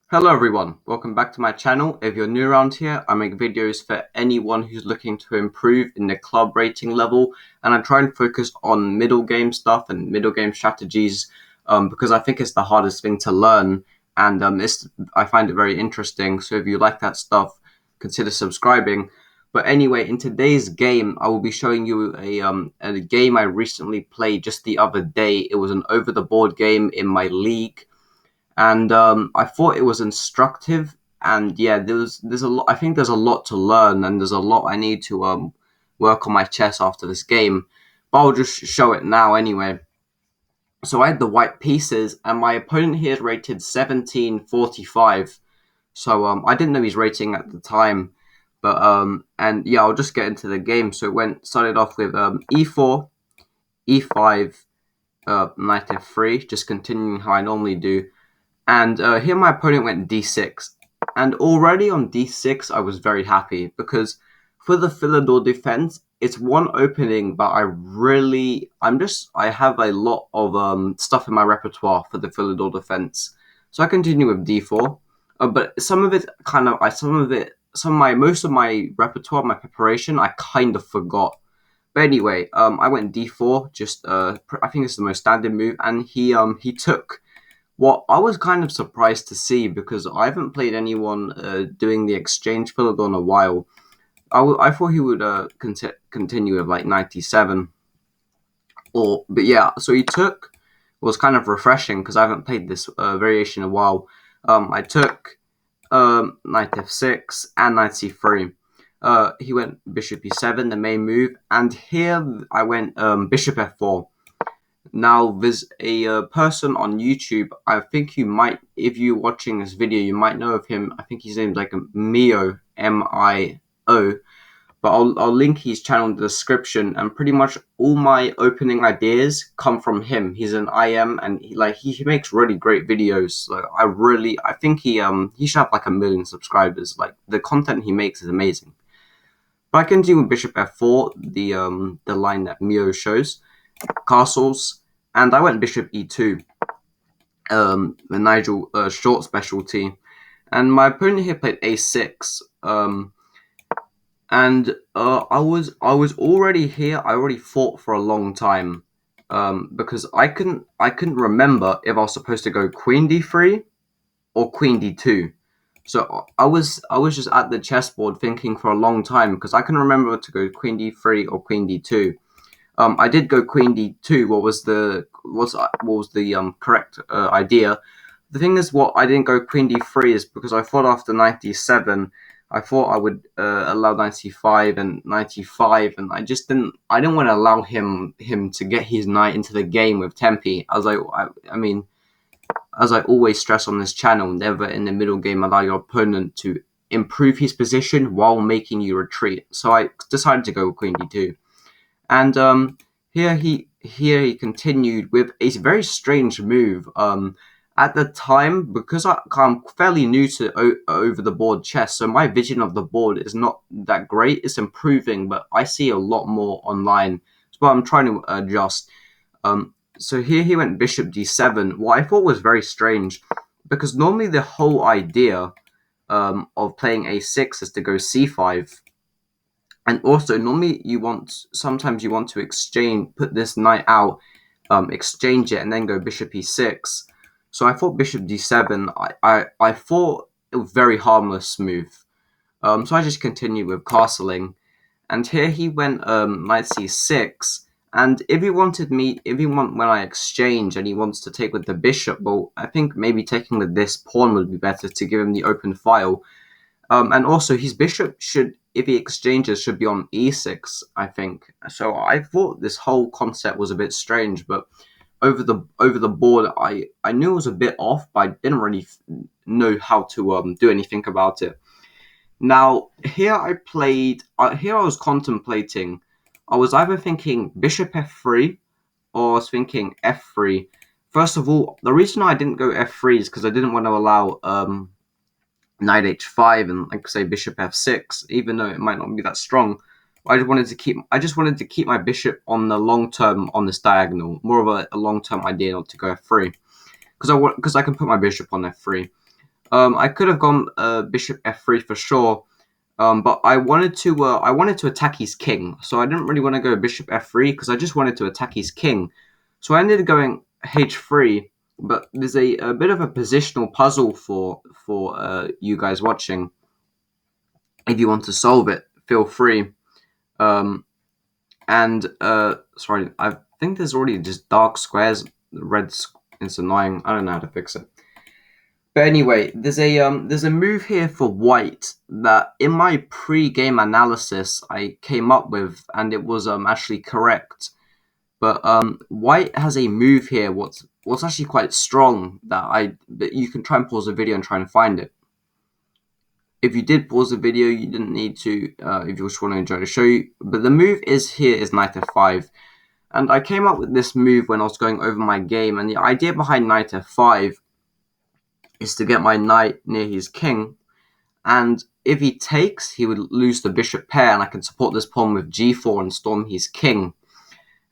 Hello everyone, welcome back to my channel. If you're new around here, I make videos for anyone who's looking to improve in the club rating level, and I try and focus on middle game stuff and middle game strategies because I think it's the hardest thing to learn, and I find it very interesting. So if you like that stuff, consider subscribing. But anyway, in today's game, I will be showing you a game I recently played just the other day. It was an over the board game in my league, and I thought it was instructive. And yeah, there's a lot. I think there's a lot to learn, and there's a lot I need to work on my chess after this game. But I'll just show it now anyway. So I had the white pieces, and my opponent here is rated 1745. So I didn't know his rating at the time, but and yeah, I'll just get into the game. So it started off with e4, e5, knight f3, just continuing how I normally do. And here my opponent went d6. And already on d6, I was very happy because for the Philidor defense, it's one opening, but I have a lot of stuff in my repertoire for the Philidor defense. So I continue with d4. But some of it most of my repertoire, my preparation, I kind of forgot. But anyway, I went d4, I think it's the most standard move, and he took what I was kind of surprised to see because I haven't played anyone doing the exchange Philidor in a while. I thought he would continue with like 97. But yeah, so he took was kind of refreshing because I haven't played this variation in a while. I took knight f6 and knight c3. He went bishop e7, the main move, and here I went bishop f4. Now, there's a person on YouTube. I think you might, if you're watching this video, you might know of him. I think his name's like Mio, M-I-O. But I'll link his channel in the description. And pretty much all my opening ideas come from him. He's an IM, and he makes really great videos. Like I think he should have like 1 million subscribers. Like the content he makes is amazing. But I continue with bishop f4, the line that Mio shows, castles, and I went bishop e2, the Nigel short specialty, and my opponent here played a6, and I was already here. I already fought for a long time, because I couldn't remember if I was supposed to go queen d3 or queen d2. So I was just at the chessboard thinking for a long time because I can remember to go queen d3 or queen d2. I did go queen d2. What was the correct idea? The thing is, what I didn't go queen d3 is because I thought after knight d7, I thought I would allow knight c5 and knight e5, and I just didn't. I didn't want to allow him to get his knight into the game with tempi. I mean, as I always stress on this channel, never in the middle game allow your opponent to improve his position while making you retreat. So I decided to go with queen d2. And here he continued with a very strange move. At the time, because I'm fairly new to over the board chess, so my vision of the board is not that great. It's improving, but I see a lot more online. So I'm trying to adjust. So here he went bishop d7. What I thought was very strange, because normally the whole idea of playing a6 is to go c5. And also, normally sometimes you want to put this knight out, exchange it, and then go bishop e6. So I thought bishop d7. I thought it was a very harmless move. So I just continued with castling, and here he went knight c6. And if he want when I exchange and he wants to take with the bishop, well, I think maybe taking with this pawn would be better to give him the open file. And also, his bishop should, if he exchanges, should be on e6, I think. So I thought this whole concept was a bit strange, but over the board, I knew it was a bit off, but I didn't really know how to do anything about it. Now here I was contemplating. I was either thinking bishop f3 or I was thinking f3. First of all, the reason I didn't go f3 is because I didn't want to allow knight h5 and like say bishop f6, even though it might not be that strong. I just wanted to keep my bishop on the long term on this diagonal, more of a long term idea, not to go f3, because I can put my bishop on f3. I could have gone bishop f3 for sure, but I wanted to attack his king, so I didn't really want to go bishop f3 because I just wanted to attack his king. So I ended up going h3. But there's a bit of a positional puzzle for you guys watching. If you want to solve it, feel free. Um, and sorry, I think there's already just dark squares. Red, it's annoying. I don't know how to fix it. But anyway, there's a move here for white that in my pre-game analysis I came up with, and it was actually correct. But white has a move here. What's actually quite strong that you can try and pause the video and try and find it. If you did pause the video, you didn't need to. If you just want to enjoy the show, but the move is knight f5. And I came up with this move when I was going over my game, and the idea behind knight f5 is to get my knight near his king, and if he takes, he would lose the bishop pair, and I can support this pawn with g4 and storm his king.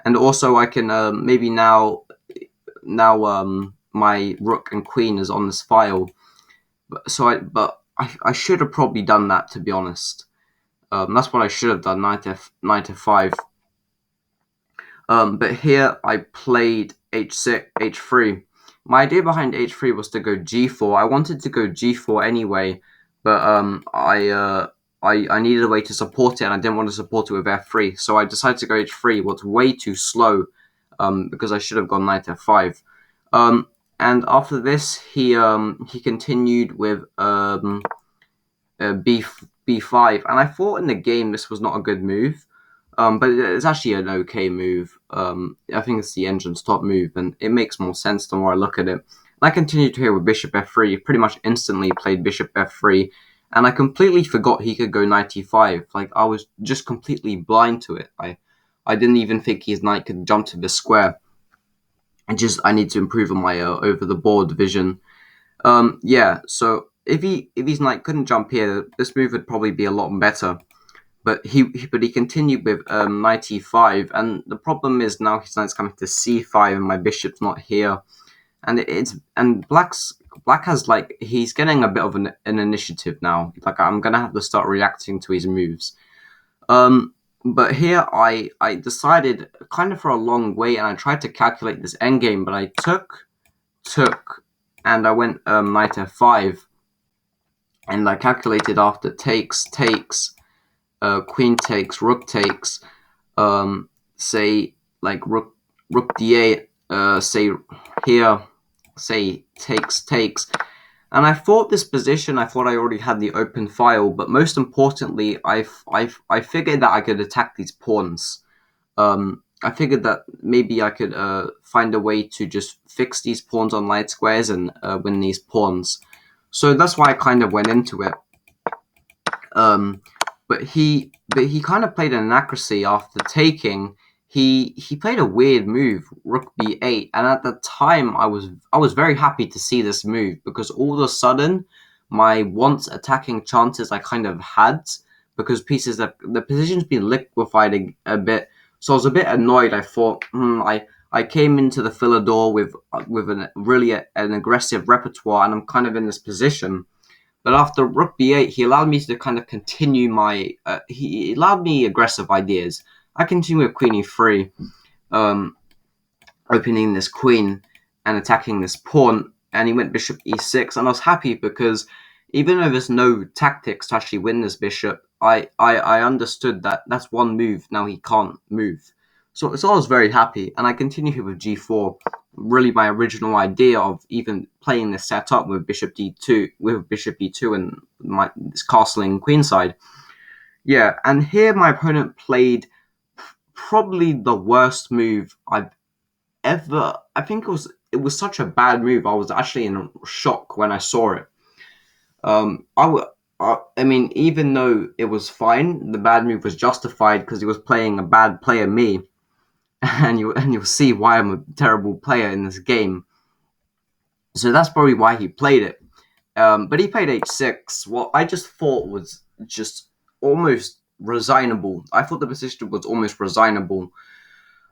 And also I can maybe now my rook and queen is on this file, but I should have probably done that, to be honest. That's what I should have done, knight f5. But here I played h6, h3. My idea behind h3 was to go g4. I wanted to go g4 anyway, but I needed a way to support it, and I didn't want to support it with f3. So I decided to go h3. What's way too slow, because I should have gone knight f5. And after this, he continued with b5, and I thought in the game this was not a good move. But it's actually an okay move. I think it's the engine's top move, and it makes more sense the more I look at it. And I continued here with bishop f3, pretty much instantly played bishop f3, and I completely forgot he could go knight e5. Like, I was just completely blind to it. I didn't even think his knight could jump to this square. I need to improve on my over the board vision. Yeah, so if his knight couldn't jump here, this move would probably be a lot better. But he continued with knight e5, and the problem is now his knight's coming to c5, and my bishop's not here, and black has, like, he's getting a bit of an initiative now. Like, I'm gonna have to start reacting to his moves. But here I decided kind of for a long way, and I tried to calculate this endgame, but I took, and I went knight f5, and I calculated after takes. Queen takes, rook takes, say, like rook d8, say here, say takes, and I thought this position, I thought I already had the open file, but most importantly, I figured that I could attack these pawns. I figured that maybe I could find a way to just fix these pawns on light squares and win these pawns. So that's why I kind of went into it. But he kind of played an inaccuracy after taking. He played a weird move, rook b8, and at the time I was very happy to see this move, because all of a sudden my once attacking chances I kind of had, because the position's been liquefied a bit. So I was a bit annoyed. I thought, I came into the Philidor with an aggressive repertoire, and I'm kind of in this position. But after rook b8, he allowed me to kind of continue my. He allowed me aggressive ideas. I continued with queen e3, opening this queen and attacking this pawn, and he went bishop e6, and I was happy because even though there's no tactics to actually win this bishop, I understood that that's one move now he can't move. So I was very happy, and I continued here with g4. Really, my original idea of even playing this setup with bishop d2, and this castling queenside. Yeah, and here my opponent played probably the worst move I've ever. I think it was such a bad move. I was actually in shock when I saw it. I mean, even though it was fine, the bad move was justified because he was playing a bad player, me, and you'll see why I'm a terrible player in this game. So that's probably why he played it. But he played h6. What I just thought was just almost resignable. I thought the position was almost resignable.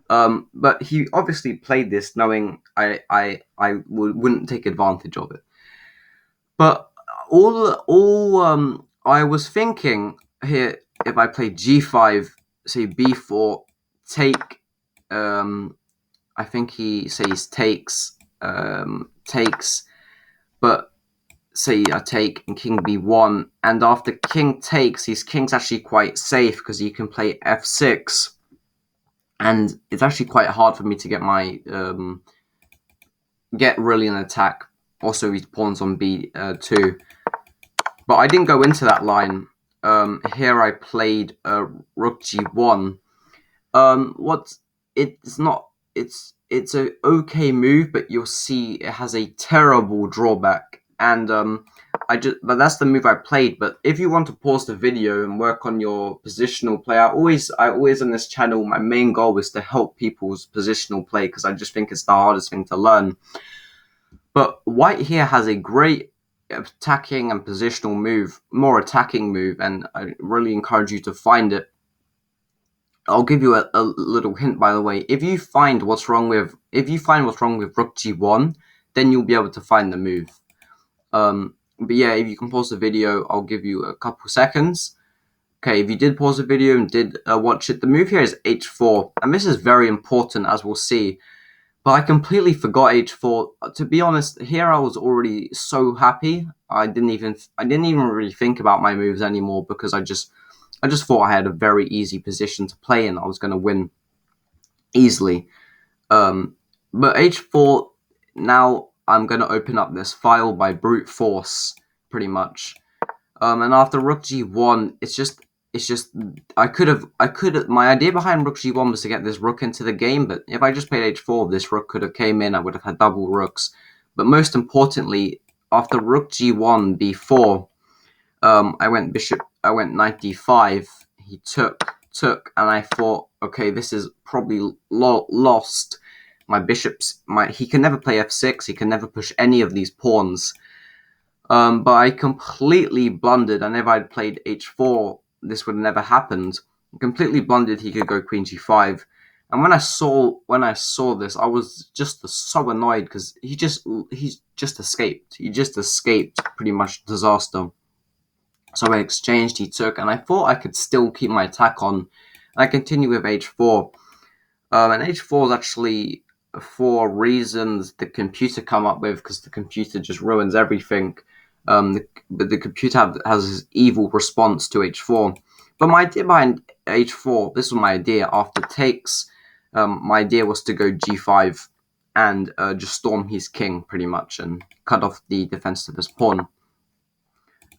But he obviously played this knowing I wouldn't take advantage of it. But I was thinking here, if I play g5, say b4, take, I think he says takes, but say I take and king b1, and after king takes, his king's actually quite safe because he can play f6, and it's actually quite hard for me to get really an attack. Also, his pawn's on b2, but I didn't go into that line. Here I played rook g1. What it's not it's a okay move, but you'll see it has a terrible drawback. And but that's the move I played. But if you want to pause the video and work on your positional play, I always on this channel, my main goal is to help people's positional play because I just think it's the hardest thing to learn. But white here has a great attacking and positional move, more attacking move, and I really encourage you to find it. I'll give you a little hint, by the way. If you find what's wrong with rook g1, then you'll be able to find the move. But yeah, if you can pause the video, I'll give you a couple seconds. Okay, if you did pause the video and did watch it, the move here is h4, and this is very important, as we'll see. But I completely forgot h4. To be honest, here I was already so happy. I didn't even really think about my moves anymore because I just thought I had a very easy position to play in. I was going to win easily. But h4, now I'm going to open up this file by brute force, pretty much. And after rook g1, it's just my idea behind rook g1 was to get this rook into the game, but if I just played h4, this rook could have came in, I would have had double rooks. But most importantly, after rook g1 b4, I went knight d5, he took, and I thought, okay, this is probably lost. My he can never play f6, he can never push any of these pawns. But I completely blundered, and if I'd played h4, this would have never happened. I completely blundered, he could go queen g5. And when I saw this, I was just so annoyed because he just escaped. He just escaped pretty much disaster. So I exchanged, he took, and I thought I could still keep my attack on. I continue with h4. And h4 is actually for reasons the computer come up with, because the computer just ruins everything. But the computer has this evil response to h4. But my idea behind h4, this was my idea after takes. My idea was to go g5 and just storm his king pretty much and cut off the defense of his pawn.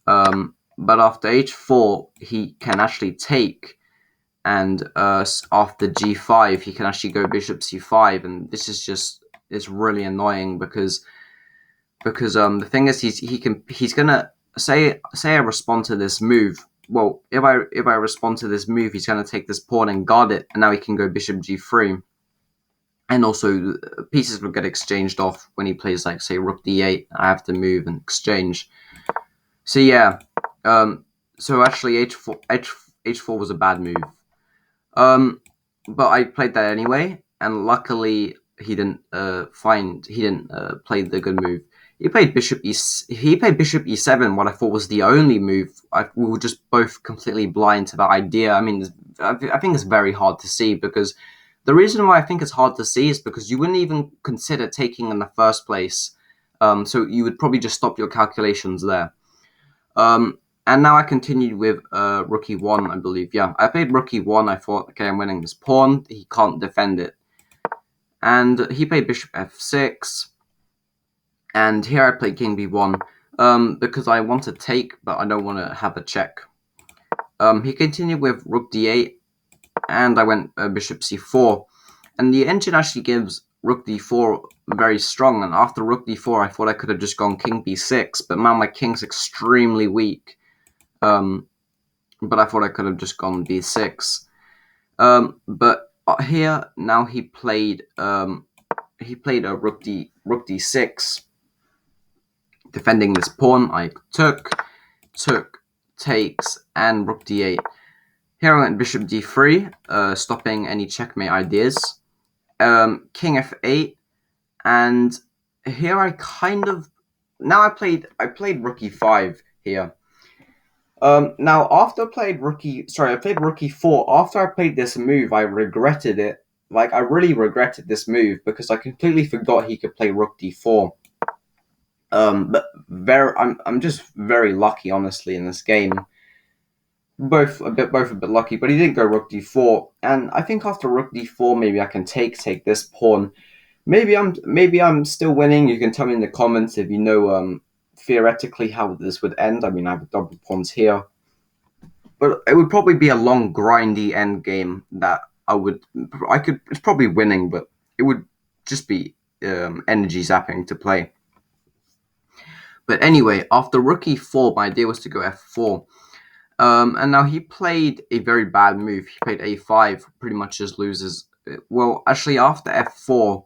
But after h4, he can actually take, and after g5, he can actually go bishop c5, and this is it's really annoying because the thing is he's gonna say I respond to this move. Well, if I respond to this move, he's gonna take this pawn and guard it, and now he can go bishop g3, and also pieces will get exchanged off when he plays, like, say, rook d8. I have to move and exchange. So yeah, so actually h4 was a bad move. But I played that anyway, and luckily he didn't play the good move. He played bishop e7, what I thought was the only move. We were just both completely blind to that idea. I mean, I think it's very hard to see, because the reason why I think it's hard to see is because you wouldn't even consider taking in the first place. So you would probably just stop your calculations there. And now I continued with rook e1, I believe. Yeah, I played rook e1. I thought, okay, I'm winning this pawn. He can't defend it. And he played bishop f6. And here I played king b1 because I want to take, but I don't want to have a check. He continued with rook d8, and I went bishop c4. And the engine actually gives rook d4 very strong. And after rook d4, I thought I could have just gone king b6, but now my king's extremely weak. But I thought I could have just gone b6. But here now he played a rook d6, defending this pawn. I took, takes, and rook d8. Here I went bishop d3, stopping any checkmate ideas. King f8, and here I kind of now I played rook e5 here. Now after I played rook e4. After I played this move, I regretted it. Like I really regretted this move because I completely forgot he could play rook d4. But I'm just very lucky, honestly, in this game. Both a bit lucky, but he didn't go rook d4, and I think after rook d4, maybe I can take this pawn. Maybe I'm still winning. You can tell me in the comments if you know theoretically how this would end. I mean, I have double pawns here, but it would probably be a long, grindy end game that I could. It's probably winning, but it would just be energy zapping to play. But anyway, after rook e4, my idea was to go f4. And now he played a very bad move. He played a5, pretty much just loses. Well, actually, after f4,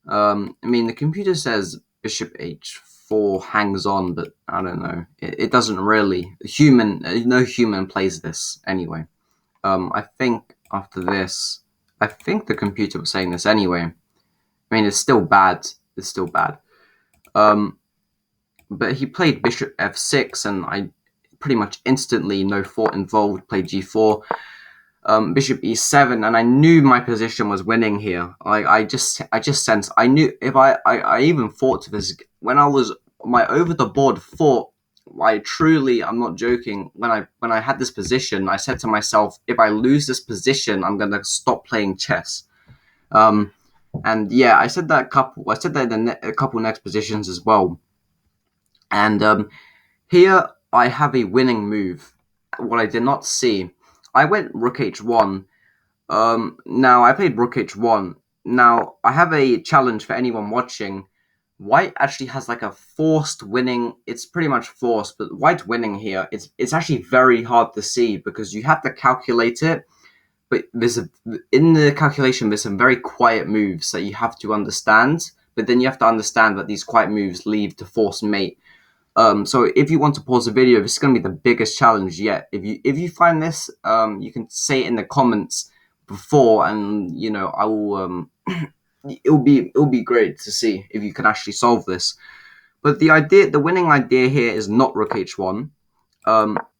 I mean, the computer says bishop h4 hangs on, but I don't know. It doesn't really. No human plays this anyway. I think after this, I think the computer was saying this anyway. I mean, it's still bad. It's still bad. But he played bishop f6, and I pretty much instantly, no thought involved, played g4. Bishop e7, and I knew my position was winning here. I just sensed. I knew if I even thought to this when I was my over the board thought. I truly, I'm not joking. When I had this position, I said to myself, if I lose this position, I'm gonna stop playing chess. And yeah, I said that in a couple next positions as well. And here I have a winning move. What I did not see, I went rook h1. Now I played rook h1. Now I have a challenge for anyone watching. White actually has like a forced winning. It's pretty much forced, but white winning here. It's actually very hard to see because you have to calculate it. But in the calculation, there's some very quiet moves that you have to understand. But then you have to understand that these quiet moves lead to forced mate. So if you want to pause the video, this is going to be the biggest challenge yet. If you find this, you can say it in the comments before, and I will. It'll be great to see if you can actually solve this. But the winning idea here is not rook h1.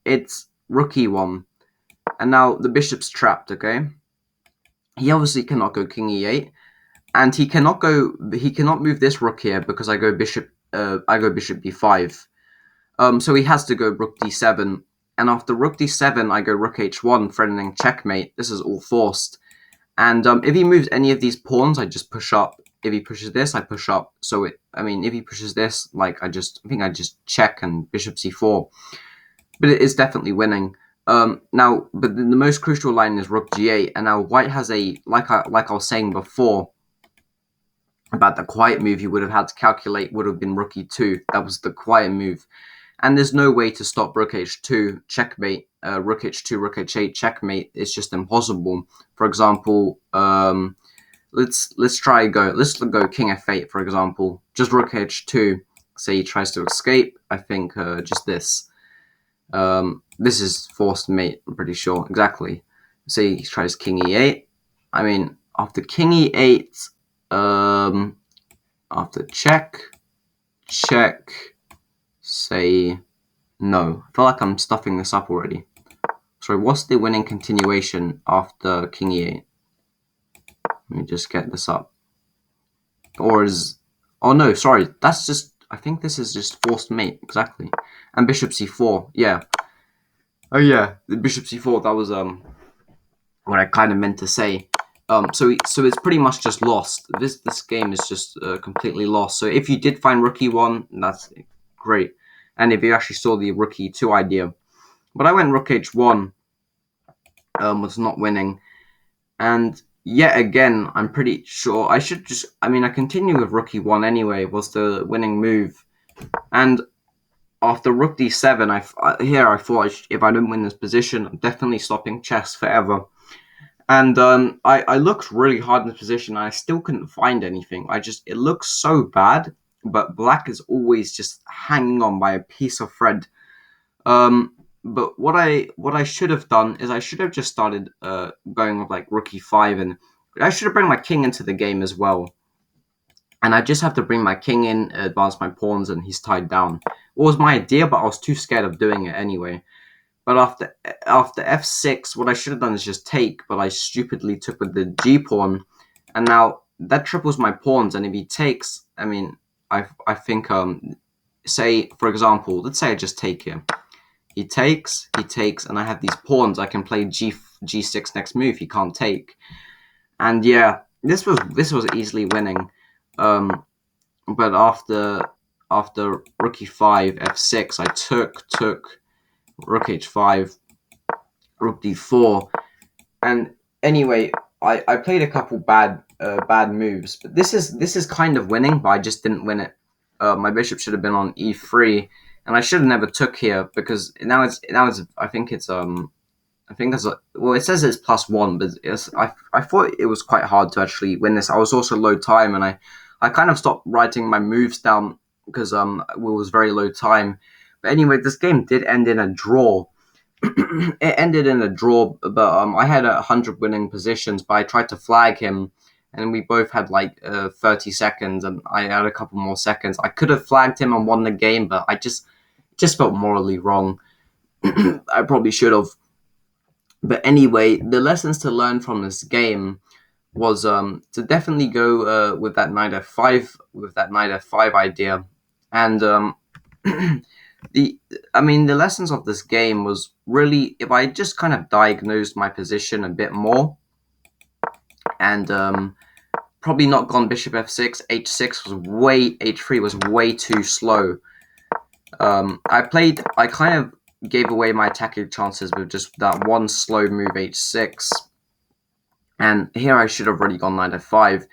It's rook e1, and now the bishop's trapped. Okay, he obviously cannot go king e8, and he cannot move this rook here because I go bishop b5. So he has to go rook d7, and after rook d7, I go rook h1, threatening checkmate. This is all forced, and if he moves any of these pawns, I just push up. If he pushes this, I push up. So if he pushes this, I think I just check and bishop c4. But it is definitely winning. Now, but the most crucial line is rook g8, and now white has like I was saying before about the quiet move you would have had to calculate would have been rook e2. That was the quiet move. And there's no way to stop rook h2 checkmate, rook h2, rook h8 checkmate. It's just impossible. For example, let's go king f8, for example. Just rook h2. Say he tries to escape. I think just this. This is forced mate. I'm pretty sure exactly. Say he tries king e8. I mean, after king e8, after check. Say no. I feel like I'm stuffing this up already. Sorry, what's the winning continuation after king e8? Let me just get this up. Oh no, sorry, that's just, I think this is just forced mate, exactly. And bishop c4, yeah. Oh yeah, the bishop c4, that was what I kind of meant to say. So it's pretty much just lost. This game is just completely lost. So if you did find rook e1, that's great. And if you actually saw the rook e2 idea. But I went rook h1, was not winning. And yet again, I'm pretty sure I should just, I continue with rook e1 anyway, was the winning move. And after rook d7, I thought if I don't win this position, I'm definitely stopping chess forever. And I looked really hard in this position, and I still couldn't find anything. It looks so bad, but black is always just hanging on by a piece of thread. But what I should have done is I should have just started going with like rook e5, and I should have brought my king into the game as well. and I just have to bring my king in, advance my pawns, and he's tied down. It was my idea, but I was too scared of doing it anyway. But after f6, what I should have done is just take, but I stupidly took with the g pawn, and now that triples my pawns. And if he takes, I mean, I think say for example, let's say I just take here. He takes, and I have these pawns. I can play g6 next move. He can't take, and yeah, this was easily winning. But after rook e5 f6, I took rook h5, rook d4, and anyway, I played a couple bad moves, but this is kind of winning, but I just didn't win it. My bishop should have been on e3, and I should have never took here because now it's I think that's well, it says it's +1, but I thought it was quite hard to actually win this. I was also low time, and I kind of stopped writing my moves down because it was very low time. But anyway, this game did end in a draw. It ended in a draw, but I had 100 winning positions, but I tried to flag him, and we both had like 30 seconds, and I had a couple more seconds. I could have flagged him and won the game, but I just felt morally wrong. I probably should have. But anyway, the lessons to learn from this game was to definitely go with that knight f5 idea, and the lessons of this game was really if I just kind of diagnosed my position a bit more, and probably not gone bishop f6, h6 was h3 was way too slow. I kind of gave away my attacking chances with just that one slow move h6, and here I should have already gone knight f5.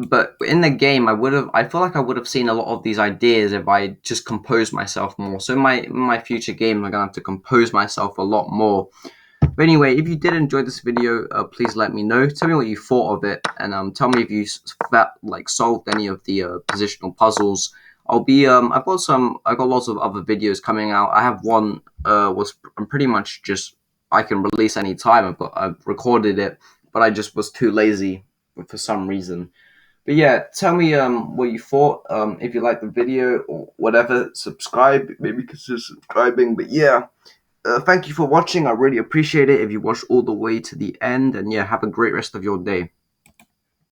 But in the game, I feel like I would have seen a lot of these ideas if I just composed myself more. So in my future game, I'm gonna have to compose myself a lot more. But anyway, if you did enjoy this video, please let me know. Tell me what you thought of it, and tell me if you solved any of the positional puzzles. I've got lots of other videos coming out. I have one I'm pretty much just I can release any time. I've recorded it, but I just was too lazy for some reason. But yeah, tell me what you thought. If you liked the video or whatever, subscribe. Maybe consider subscribing. But yeah, thank you for watching. I really appreciate it if you watched all the way to the end. And yeah, have a great rest of your day.